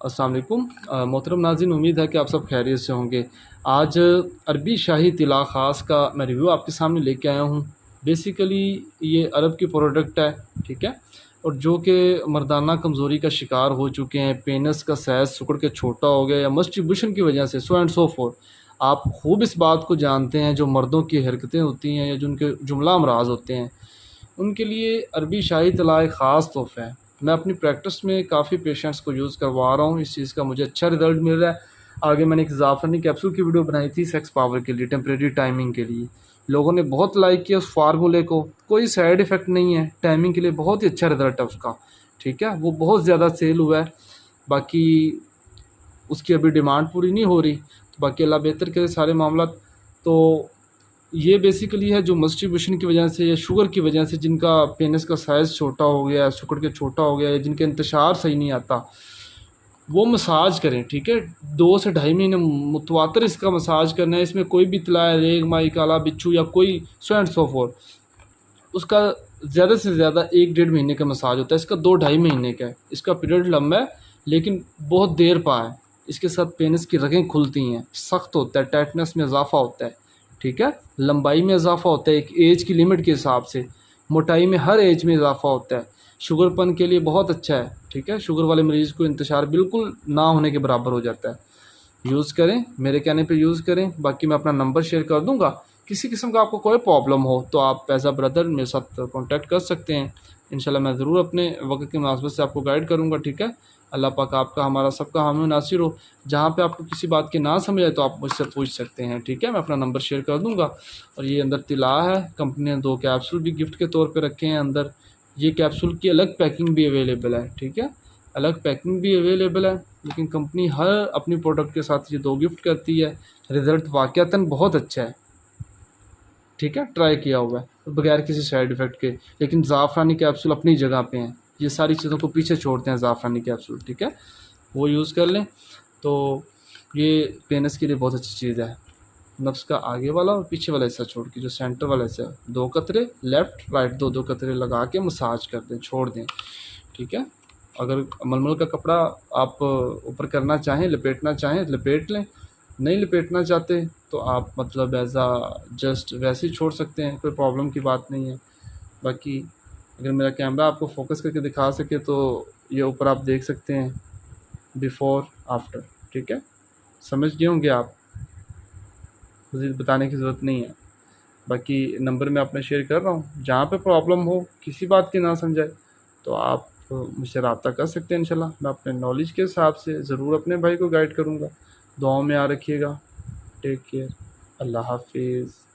अस्सलाम वालेकुम। मोहतरम नाज़रीन, उम्मीद है कि आप सब खैरियत से होंगे। आज अरबी शाही तिला ख़ास का मैं रिव्यू आपके सामने लेके आया हूँ। बेसिकली ये अरब की प्रोडक्ट है, ठीक है, और जो कि मर्दाना कमज़ोरी का शिकार हो चुके हैं, पेनिस का साइज़ सिकुड़ के छोटा हो गया या मस्टिब्यूशन की वजह से, सो एंड सो फोर्थ। आप खूब इस बात को जानते हैं, जो मर्दों की हरकतें होती हैं या जिनके जुमला अमराज होते हैं, उनके लिए अरबी शाही तिला एक ख़ास तोहफ़ा है। मैं अपनी प्रैक्टिस में काफ़ी पेशेंट्स को यूज़ करवा रहा हूँ, इस चीज़ का मुझे अच्छा रिज़ल्ट मिल रहा है। आगे मैंने एक ज़ाफ़रानी कैप्सूल की वीडियो बनाई थी सेक्स पावर के लिए, टेम्परेरी टाइमिंग के लिए। लोगों ने बहुत लाइक किया उस फार्मूले को, कोई साइड इफ़ेक्ट नहीं है, टाइमिंग के लिए बहुत ही अच्छा रिज़ल्ट है उसका, ठीक है। वो बहुत ज़्यादा सेल हुआ है, बाकी उसकी अभी डिमांड पूरी नहीं हो रही, तो बाकी अल्लाह बेहतर करे सारे मामला। तो ये बेसिकली है जो मस्टिब्यूशन की वजह से या शुगर की वजह से जिनका पेनिस का साइज़ छोटा हो गया, सिकुड़ के छोटा हो गया, या जिनके इंतशार सही नहीं आता, वो मसाज करें, ठीक है। 2 से ढाई महीने मुतवातर इसका मसाज करना है। इसमें कोई भी तला रेग माई काला बिच्छू या कोई सो एंड सो फोर्थ, उसका ज़्यादा से ज़्यादा 1-1.5 महीने का मसाज होता है। इसका 2-2.5 महीने का है। इसका पीरियड लंबा है लेकिन बहुत देर पा है। इसके साथ पेनिस की रगें खुलती हैं, सख्त होता है, टाइटनेस में इजाफा होता है, ठीक है। लंबाई में इजाफा होता है एक एज की लिमिट के हिसाब से, मोटाई में हर एज में इजाफा होता है। शुगरपन के लिए बहुत अच्छा है, ठीक है। शुगर वाले मरीज़ को इंतशार बिल्कुल ना होने के बराबर हो जाता है। यूज़ करें, मेरे कहने पे यूज़ करें। बाकी मैं अपना नंबर शेयर कर दूंगा, किसी किस्म का आपको कोई प्रॉब्लम हो तो आप एज आ ब्रदर मेरे साथ कांटेक्ट कर सकते हैं। इंशाल्लाह मैं ज़रूर अपने वक्त की मुनासबत से आपको गाइड करूँगा, ठीक है। अल्लाह पाक आपका हमारा सबका हामी नासिर हो। जहाँ पे आपको किसी बात की ना समझ आए तो आप मुझसे पूछ सकते हैं, ठीक है। मैं अपना नंबर शेयर कर दूँगा। और ये अंदर तिला है, कंपनी ने 2 कैप्सूल भी गिफ्ट के तौर पर रखे हैं अंदर। ये कैप्सूल की अलग पैकिंग भी अवेलेबल है, ठीक है, अलग पैकिंग भी अवेलेबल है। लेकिन कंपनी हर अपनी प्रोडक्ट के साथ ये 2 गिफ्ट करती है। रिज़ल्ट वाक़यातन बहुत अच्छा है, ठीक है, ट्राई किया हुआ है बगैर किसी साइड इफ़ेक्ट के। लेकिन ज़ाफ़रानी कैप्सूल अपनी जगह पे हैं, ये सारी चीज़ों को पीछे छोड़ते हैं ज़ाफ़रानी कैप्सूल, ठीक है, वो यूज़ कर लें। तो ये पेनिस के लिए बहुत अच्छी चीज़ है। नफ्स का आगे वाला और पीछे वाला हिस्सा छोड़ के जो सेंटर वाला हिस्सा, 2 कतरे लेफ़्ट राइट, 2-2 कतरे लगा के मसाज कर दें, छोड़ दें, ठीक है। अगर मलमल का कपड़ा आप ऊपर करना चाहें, लपेटना चाहें, लपेट लें। नहीं लपेटना चाहते तो आप मतलब एज़ आ जस्ट वैसे ही छोड़ सकते हैं, कोई प्रॉब्लम की बात नहीं है। बाकी अगर मेरा कैमरा आपको फोकस करके दिखा सके तो ये ऊपर आप देख सकते हैं बिफ़ोर आफ्टर, ठीक है। समझ गए होंगे आप, मज़ीद बताने की ज़रूरत नहीं है। बाकी नंबर मैं अपना शेयर कर रहा हूँ, जहाँ पे प्रॉब्लम हो, किसी बात की ना समझाए तो आप मुझसे रब्ता कर सकते हैं। इंशाल्लाह मैं अपने नॉलेज के हिसाब से ज़रूर अपने भाई को गाइड करूँगा। दुआओं में याद रखिएगा। Take care. अल्लाह हाफिज़।